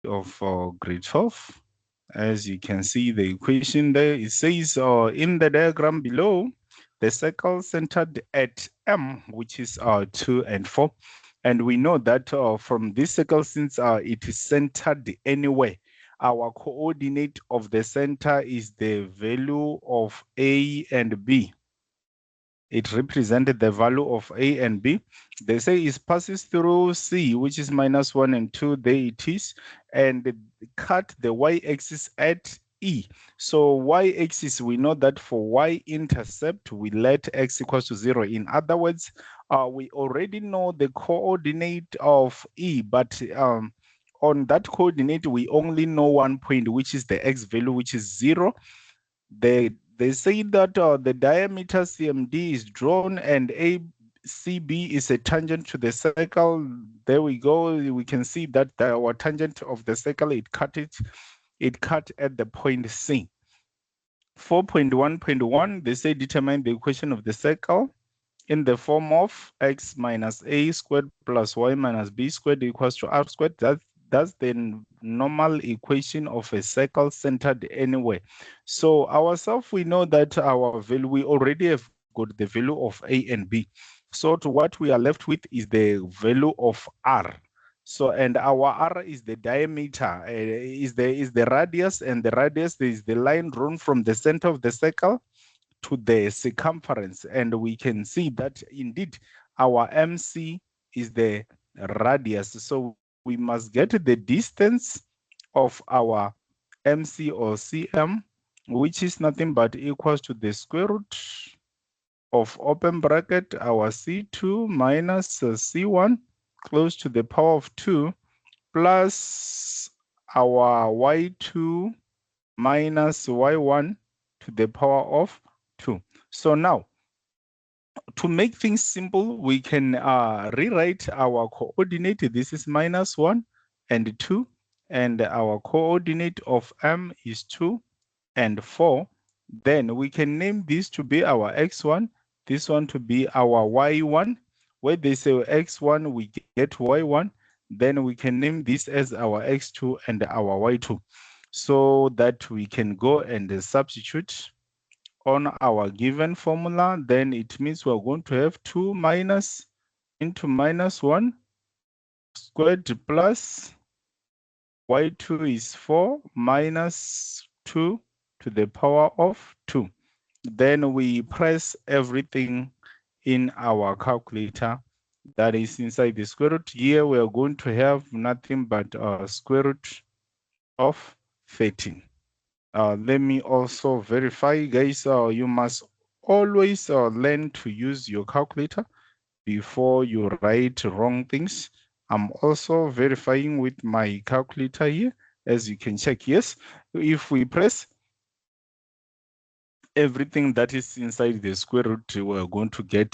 of grade 12. As you can see the equation there, it says in the diagram below, the circle centered at M, which is 2 and 4. And we know that from this circle, since it is centered anywhere, our coordinate of the center is the value of A and B. It represented the value of A and B. They say it passes through C, which is -1 and 2. There it is. And cut the y-axis at E. So y-axis, we know that for y-intercept, we let x equals to 0. In other words, we already know the coordinate of E, but on that coordinate, we only know one point, which is the x value, which is 0. They say that the diameter CMD is drawn and ACB is a tangent to the circle. There we go. We can see that our tangent of the circle, it cut at the point C. 4.1.1, they say determine the equation of the circle in the form of x minus a squared plus y minus b squared equals to r squared. That's the normal equation of a circle centered anywhere. So ourselves, we know that our value, we already have got the value of a and b. So to what we are left with is the value of r. So, and our r is the diameter, is the radius, and the radius is the line drawn from the center of the circle to the circumference, and we can see that indeed our MC is the radius. So we must get the distance of our MC or CM, which is nothing but equals to the square root of open bracket our C2 minus C1 close to the power of 2 plus our Y2 minus Y1 to the power of 2. So now, to make things simple, we can rewrite our coordinate. This is -1 and 2, and our coordinate of M is 2 and 4. Then we can name this to be our x1, this one to be our y1. Where they say x1, we get y1. Then we can name this as our x2 and our y2, so that we can go and substitute on our given formula. Then it means we're going to have 2 minus into -1 squared plus y2 is 4 minus 2 to the power of 2. Then we press everything in our calculator that is inside the square root. Here we are going to have nothing but square root of 13. Let me also verify, guys. You must always learn to use your calculator before you write wrong things. I'm also verifying with my calculator here, as you can check. Yes, if we press everything that is inside the square root, we're going to get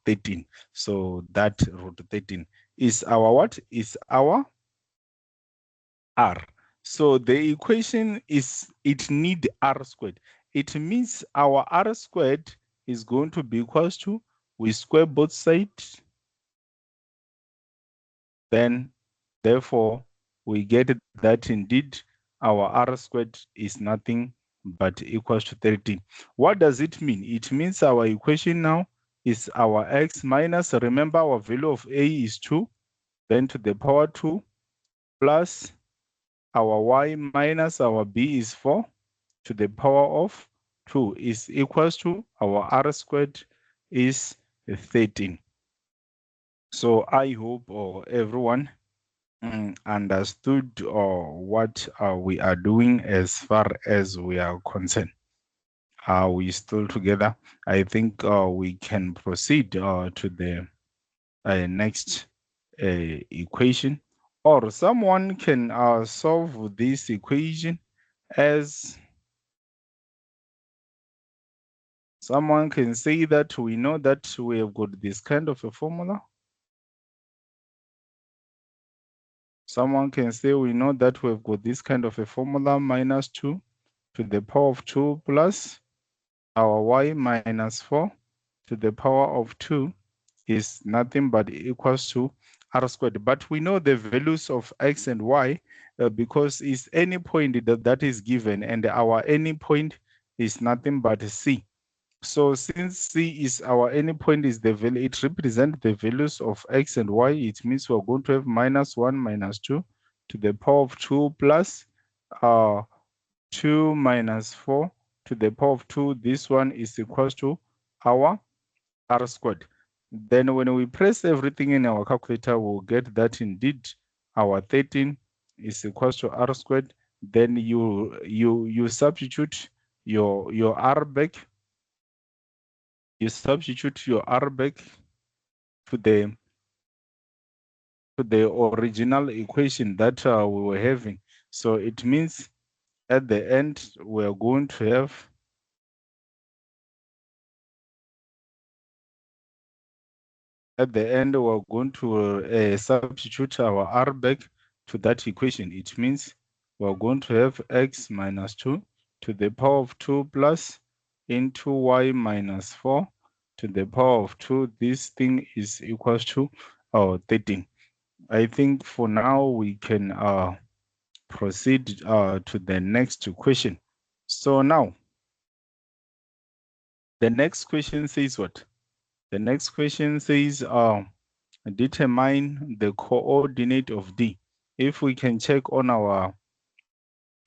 13. So that root 13 is our what? Is our r. So the equation is, it need r squared. It means our r squared is going to be equals to, we square both sides, then therefore we get that indeed our r squared is nothing but equals to 13. What does it mean? It means our equation now is our x minus, remember our value of a is 2, then to the power 2 plus our y minus our b is 4 to the power of 2 is equals to our r squared is 13. So I hope everyone understood what we are doing as far as we are concerned. Are we still together? I think we can proceed to the next equation, or someone can solve this equation as someone can say that we know that we have got this kind of a formula. Someone can say we know that we've got this kind of a formula, -2 to the power of 2 plus our y minus 4 to the power of 2 is nothing but equals to r squared. But we know the values of x and y. because it's any point that is given, and our any point is nothing but C. So since C is our any point is the value, it represents the values of X and Y. It means we're going to have -1 -2 to the power of 2 plus 2 minus 4 to the power of 2. This one is equals to our R squared. Then when we press everything in our calculator, we'll get that indeed our 13 is equals to R squared. Then you substitute your R back. You substitute your R back to the original equation that we were having. So it means at the end we're going to have we're going to substitute our R back to that equation. It means we're going to have X minus 2 to the power of 2 plus into Y minus 4 to the power of 2. This thing is equals to 13. I think for now we can proceed to the next question. So now, the next question says what? The next question says determine the coordinate of D. If we can check on our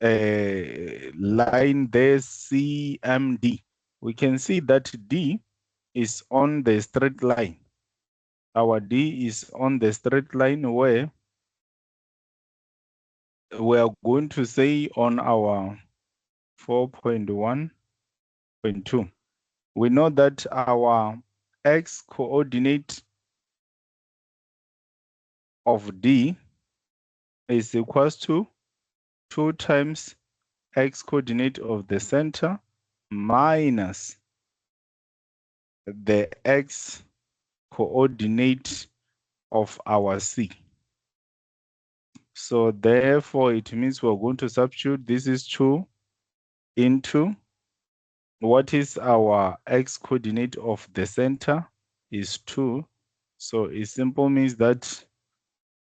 line there, CMD, we can see that D is on the straight line. Our D is on the straight line where we are going to say on our 4.1.2. We know that our X coordinate of D is equals to 2 times X coordinate of the center minus the X coordinate of our C. So therefore it means we're going to substitute, this is 2 into what is our X coordinate of the center is 2. So it simply means that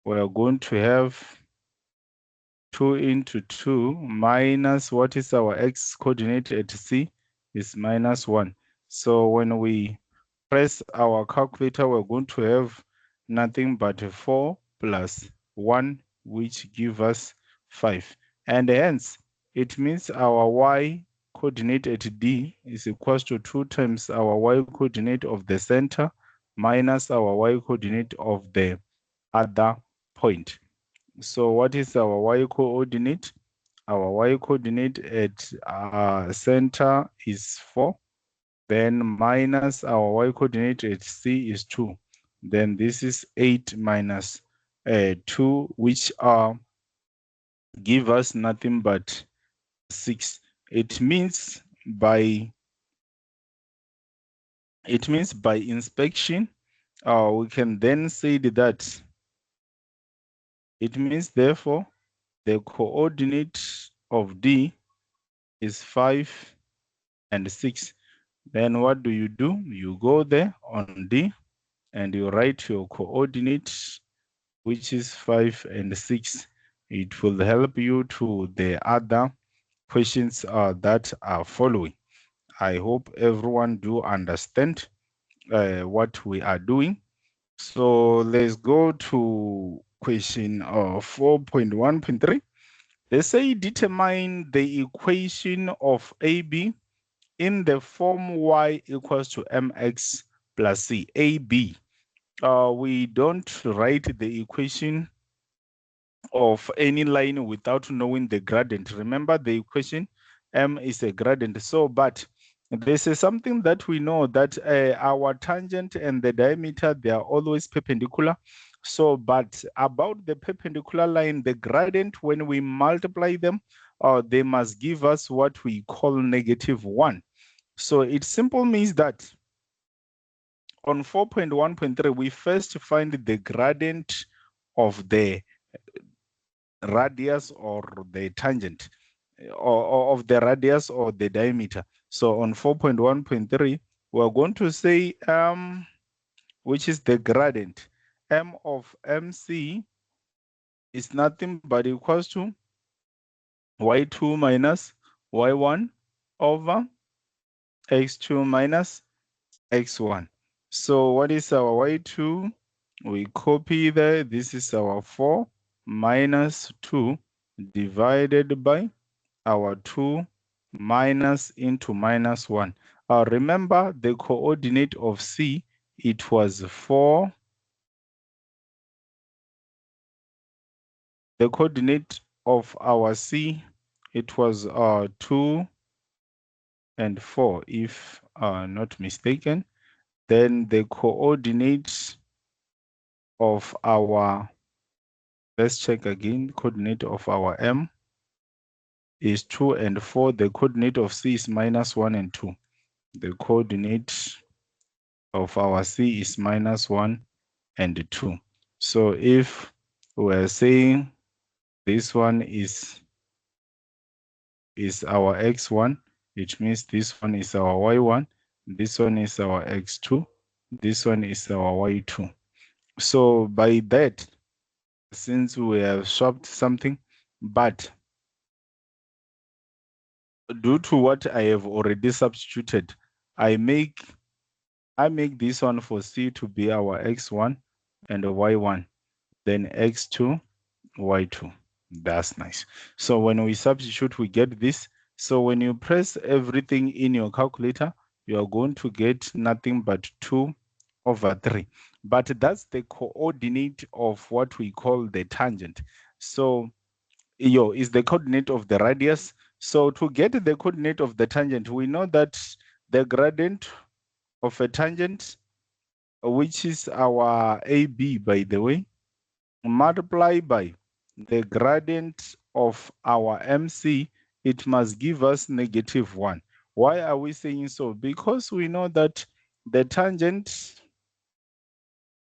we're going to have 2 into 2 minus what is our X coordinate at C is -1. So when we press our calculator, we're going to have nothing but 4 plus 1, which give us 5. And hence, it means our Y coordinate at D is equals to 2 times our Y coordinate of the center minus our Y coordinate of the other point. So what is our Y coordinate? Our Y coordinate at center is 4. Then minus our Y coordinate at C is 2. Then this is 8 minus 2, which give us nothing but 6. It means by inspection, we can then say that it means therefore the coordinate of D is 5 and 6. Then what do? You go there on D and you write your coordinates, which is 5 and 6. It will help you to the other questions that are following. I hope everyone do understand what we are doing. So let's go to question 4.1.3. They say determine the equation of AB in the form Y equals to mx plus c. AB. We don't write the equation of any line without knowing the gradient. Remember the equation, m is a gradient. So, but this is something that we know that our tangent and the diameter, they are always perpendicular. So, but about the perpendicular line, the gradient, when we multiply them, they must give us what we call -1. So it simply means that on 4.1.3, we first find the gradient of the radius or the tangent, or of the radius or the diameter. So on 4.1.3, we're going to say which is the gradient. M of MC is nothing but equals to y2 minus y1 over x2 minus x1. So what is our y2? We copy there. This is our 4 minus 2 divided by our 2 minus into minus 1. Remember the coordinate of C, it was 4. The coordinate of our C, it was 2 and 4, if not mistaken. Then the coordinates of our, let's check again, coordinate of our M is 2 and 4. The coordinate of C is minus 1 and 2. The coordinate of our C is minus 1 and 2. So if we're saying this one is our x1, it means this one is our y1, this one is our x2, this one is our y2. So by that, since we have swapped something, but due to what I have already substituted, I make this one for C to be our x1 and y1, then x2, y2. That's nice. So when we substitute, we get this. So when you press everything in your calculator, you are going to get nothing but 2 over 3. But that's the coordinate of what we call the tangent. So is the coordinate of the radius. So to get the coordinate of the tangent, we know that the gradient of a tangent, which is our AB, by the way, multiply by the gradient of our MC, it must give us -1. Why are we saying so? Because we know that the tangent,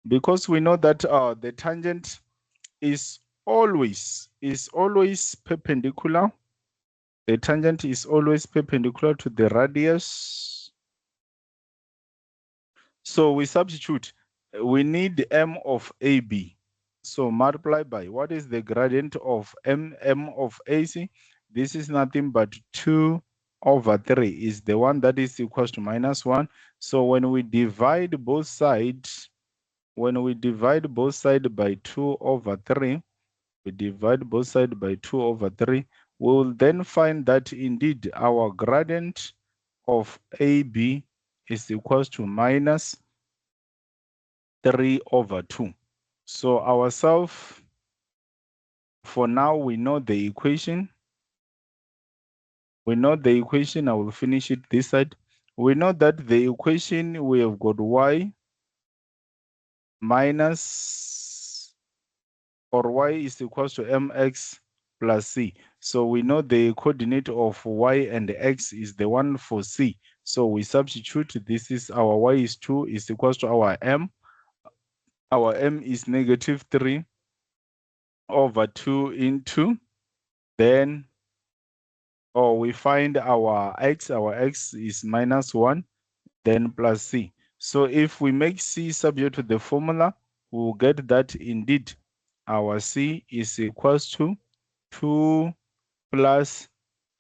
the tangent is always perpendicular. The tangent is always perpendicular to the radius. So we substitute. We need M of AB. So multiply by, what is the gradient of M of AC? This is nothing but 2 over 3 is the one that is equals to -1. So when we divide both sides, by 2 over 3, we divide both sides by 2 over 3, we will then find that indeed our gradient of AB is equals to minus 3 over 2. So ourselves, for now, we know the equation. I will finish it this side. We know that the equation, we have got y minus, or y is equals to mx plus c. So we know the coordinate of y and x is the one for c. So we substitute, this is our y is 2 is equals to our m. Our m is -3 over 2 into, then we find our x is -1, then plus c. So if we make c subject to the formula, we'll get that indeed our c is equals to 2 plus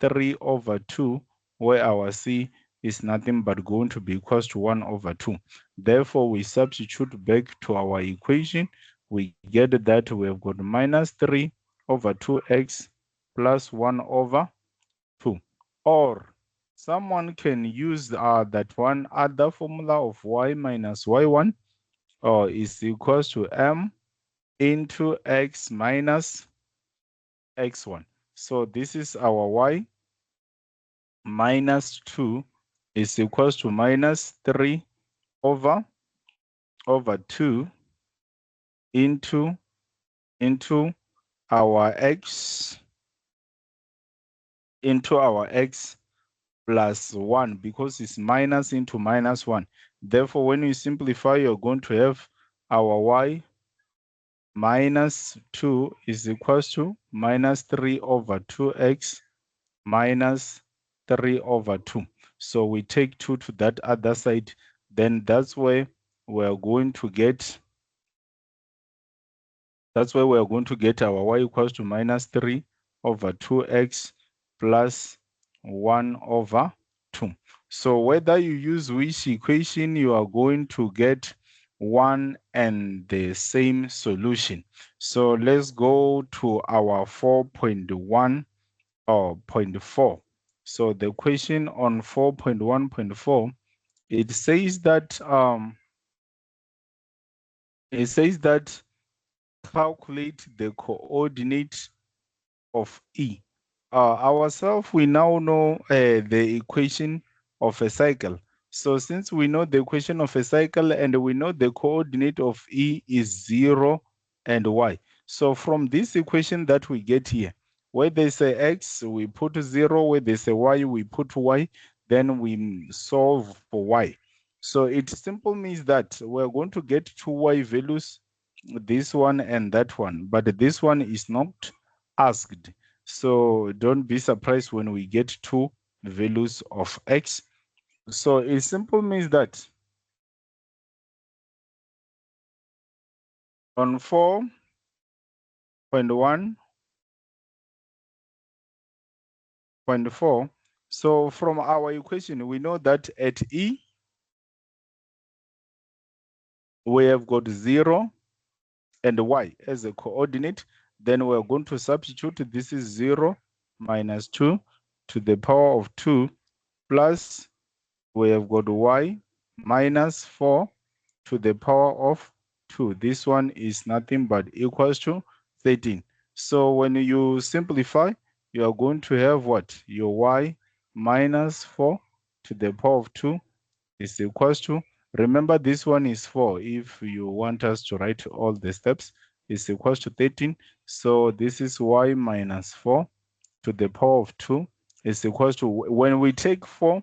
3 over 2, where our c is nothing but going to be equals to 1 over 2. Therefore, we substitute back to our equation. We get that we have got -3 over 2x plus 1 over 2. Or someone can use that one other formula of y minus y1 is equals to m into x minus x1. So this is our y minus 2 is equals to -3 over 2 into our x plus 1, because it's minus into -1. Therefore, when you simplify, you're going to have our y minus 2 is equals to -3 over 2x minus 3 over 2. So we take 2 to that other side, then that's where we're going to get our y equals to -3 over 2x plus 1 over 2. So whether you use which equation, you are going to get one and the same solution. So let's go to our 4.1 or 0.4. So the question on 4.1.4, it says that calculate the coordinate of E. Ourselves, we now know the equation of a cycle. So since we know the equation of a cycle and we know the coordinate of E is 0 and Y. So from this equation that we get here, where there's a X, we put 0, where there's a Y, we put Y, then we solve for Y. So it simply means that we're going to get two Y values, this one and that one, but this one is not asked. So don't be surprised when we get two values of X. So it simply means that on 4.1.4, so from our equation, we know that at E, we have got 0 and Y as a coordinate. Then we're going to substitute, this is 0 minus 2 to the power of 2 plus we have got Y minus 4 to the power of 2. This one is nothing but equals to 13. So when you simplify, you are going to have what? Your Y minus 4 to the power of 2 is equals to, remember this one is 4. If you want us to write all the steps, is equals to 13. So this is Y minus 4 to the power of 2 is equals to, when we take 4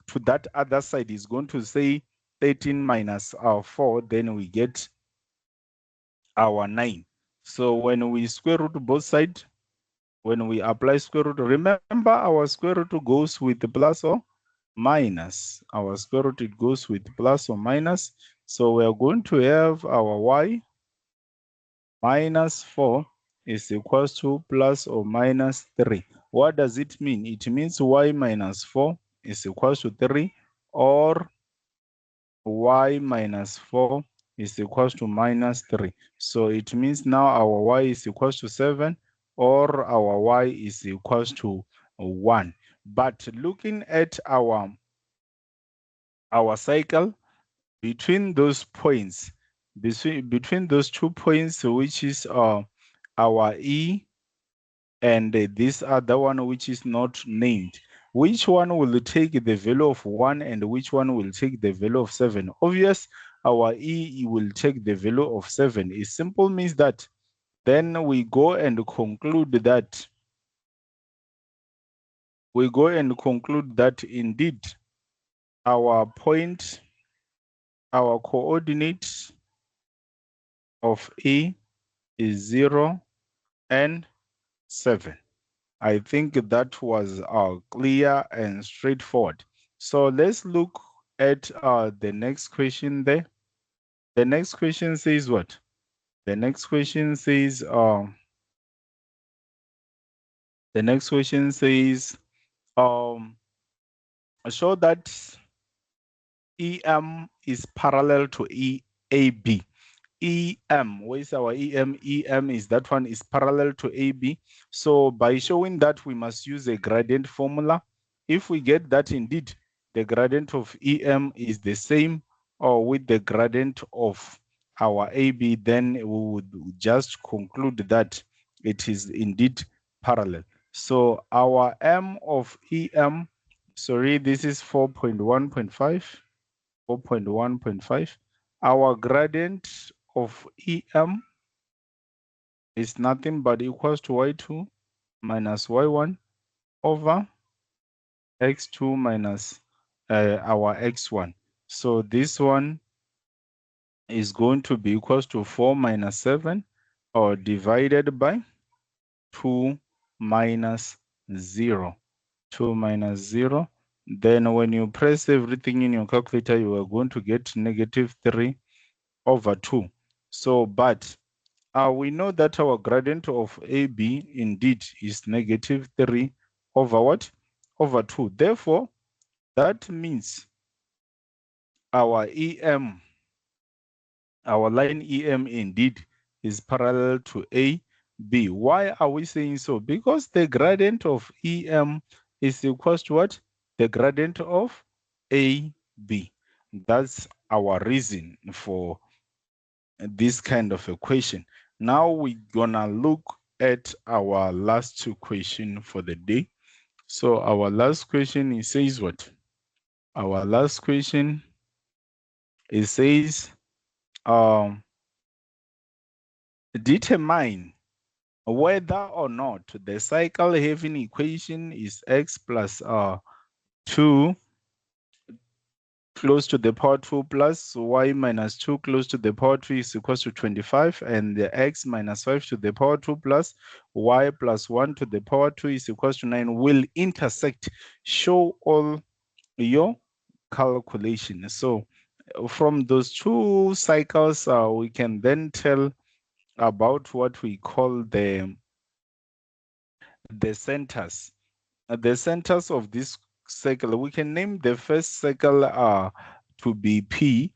to that other side, is going to say 13 minus our 4, then we get our 9. So when we square root both sides, when we apply square root, remember our square root goes with plus or minus. Our square root, it goes with plus or minus. So we are going to have our Y minus 4 is equals to plus or minus 3. What does it mean? It means Y minus 4 is equals to 3, or Y minus 4 is equals to minus 3. So it means now our Y is equals to 7, or our Y is equals to 1. But looking at our cycle, between those points, between those 2 points, which is our E and this other one which is not named, which one will take the value of 1 and which one will take the value of 7? Obvious, our E will take the value of 7. It simple means that then we go and conclude that indeed our point, our coordinate of E is 0 and 7. I think that was clear and straightforward. So let's look at the next question there. The next question says what? The next question says, show that EM is parallel to EAB. EM, where is our EM? EM is that one is parallel to AB. So by showing that, we must use a gradient formula. If we get that indeed the gradient of EM is the same or with the gradient of our AB, then we would just conclude that it is indeed parallel. So our M of EM, sorry, this is 4.1.5, 4.1.5. Our gradient of EM is nothing but equals to Y2 minus Y1 over X2 minus our X1. So this one is going to be equals to 4 minus 7, or divided by 2 minus 0. 2 minus 0. Then when you press everything in your calculator, you are going to get negative 3 over 2. So, but We know that our gradient of AB indeed is -3 over what? Over 2. Therefore, that means our EM, our line EM indeed is parallel to AB. Why are we saying so? Because the gradient of EM is equal to what? The gradient of AB. That's our reason for this kind of equation. Now we're gonna look at our last two question for the day. So our last question, it says what? Our last question, it says, determine whether or not the cycle having equation is x plus 2 close to the power 2 plus y minus 2 close to the power 2 is equal to 25, and the x minus 5 to the power 2 plus y plus 1 to the power 2 is equal to 9 will intersect. Show all your calculation. So from those two cycles, we can then tell about what we call the centers. The centers of this circle, we can name the first circle to be P,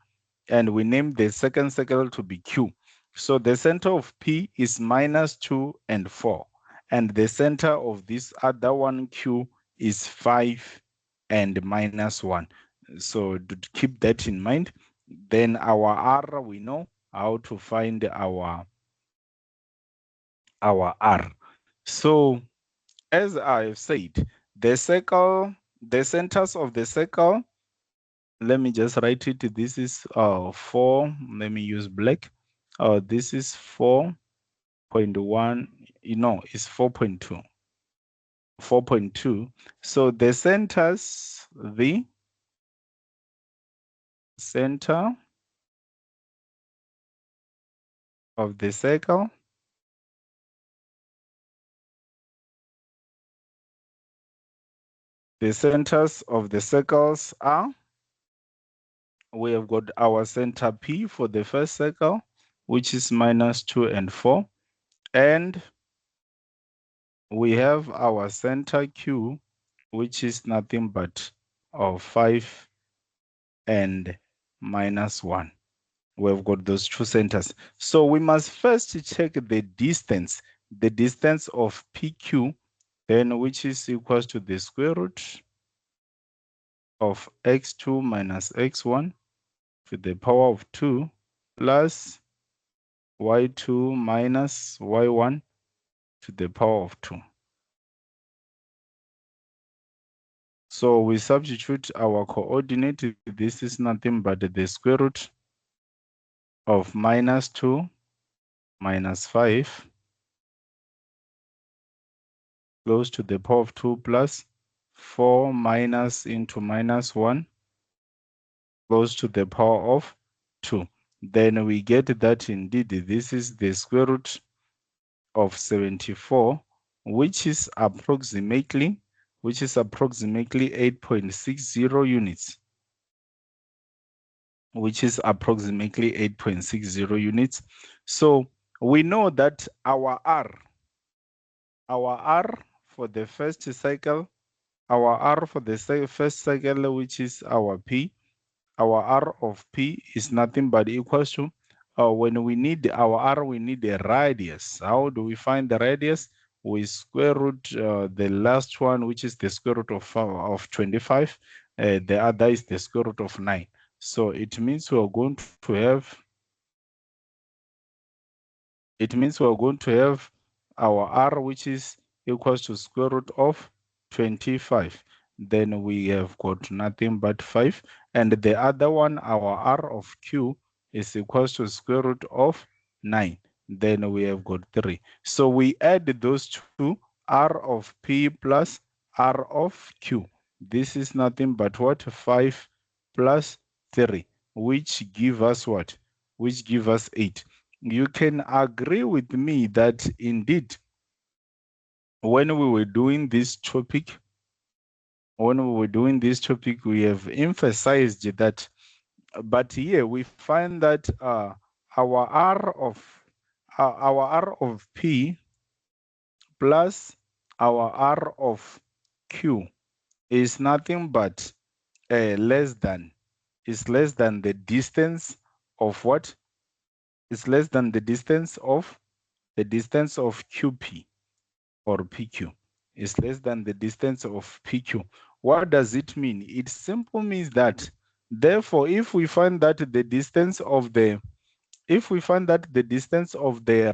and we name the second circle to be Q. So the center of P is -2 and 4, and the center of this other one Q is 5 and -1. So to keep that in mind. Then our R, we know how to find our R. So as I've said, the circle, the centers of the circle, let me just write it. This is 4. Let me use black. This is 4.1. It's 4.2. 4.2. So the centers, the center of the circle, the centers of the circles are, we have got our center P for the first circle, which is -2 and 4. And we have our center Q, which is nothing but 5 and -1. We've got those two centers. So we must first check the distance of PQ, then which is equal to the square root of x2 minus x1 to the power of 2 plus y2 minus y1 to the power of 2. So we substitute our coordinate. This is nothing but the square root of -2 minus 5 close to the power of 2 plus 4 minus into -1 close to the power of 2. Then we get that indeed this is the square root of 74, which is approximately 8.60 units. Which is approximately 8.60 units. So we know that our R for the first cycle, our R for the first cycle, which is our P, our R of P is nothing but equals to, when we need our R, we need a radius. How do we find the radius? We square root the last one, which is the square root of 25. The other is the square root of 9. So it means we are going to have our R, which is equals to square root of 25. Then we have got nothing but 5. And the other one, our R of Q, is equals to square root of 9. Then we have got 3. So we add those two, R of P plus R of Q. This is nothing but what? 5 plus 3, which give us what? Which give us 8. You can agree with me that indeed, when we were doing this topic, we have emphasized that, but here we find that our our R of P plus our R of Q is nothing but less than, is less than the distance of what? Is less than the distance of QP or PQ. Is less than the distance of PQ. What does it mean? It simply means that, therefore, if we find that the distance of the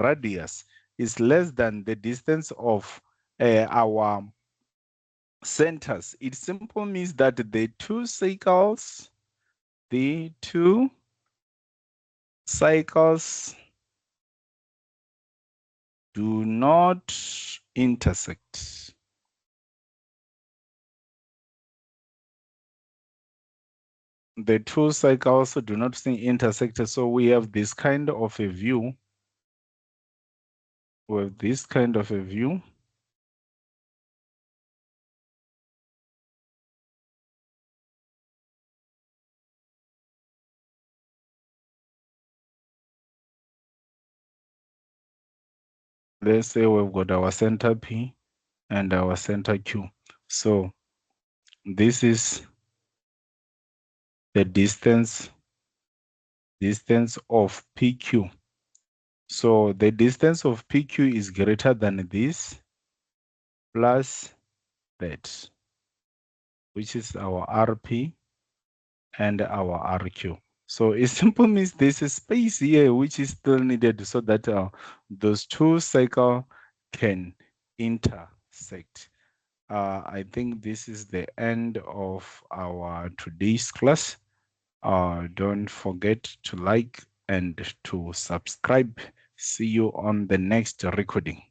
radius is less than the distance of our centers, it simply means that the two cycles do not intersect. The two cycles do not intersect. So we have this kind of a view. With this kind of a view. Let's say we've got our center P and our center Q. So this is the distance of PQ. So the distance of PQ is greater than this plus that, which is our RP and our RQ. So it simply means there's a space here which is still needed so that those two cycles can intersect. I think this is the end of our today's class. Don't forget to like and to subscribe. See you on the next recording.